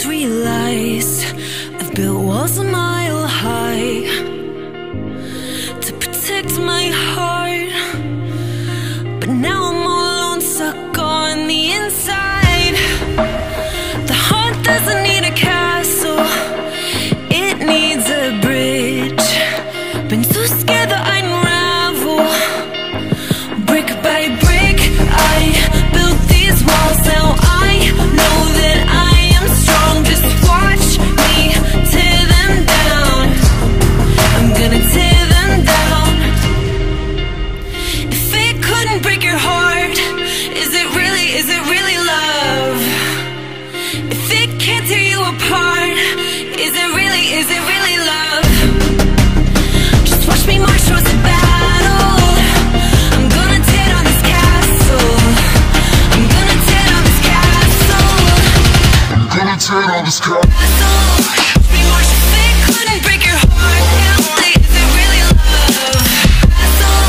just realized I've built walls a mile high to protect my heart, but now I'm all alone, stuck on the inside. The heart doesn't need a castle, it needs a bridge. Been so scared that I'd unravel. Brick by brick, I built these walls. Now I know that I am strong. Just watch me tear them down. I'm gonna tear them down. If it couldn't break your heart, is it really love? If it can't tear you apart, is it really love? Just watch me march towards the battle. I'm gonna tear down this castle. I'm gonna tear down this castle. I'm gonna tear down this castle. Watch me march. If it couldn't break your heart, is it really love? Castle.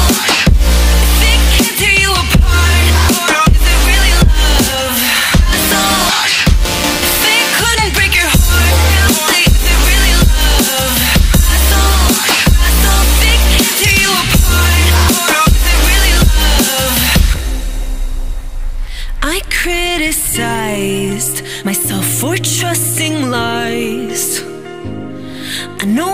If it can't tear you apart, is it really love? Castle. If it couldn't break your heart, is it really love? Castle. If it can't tear you apart, is it really love? I criticized myself for trusting lies. I know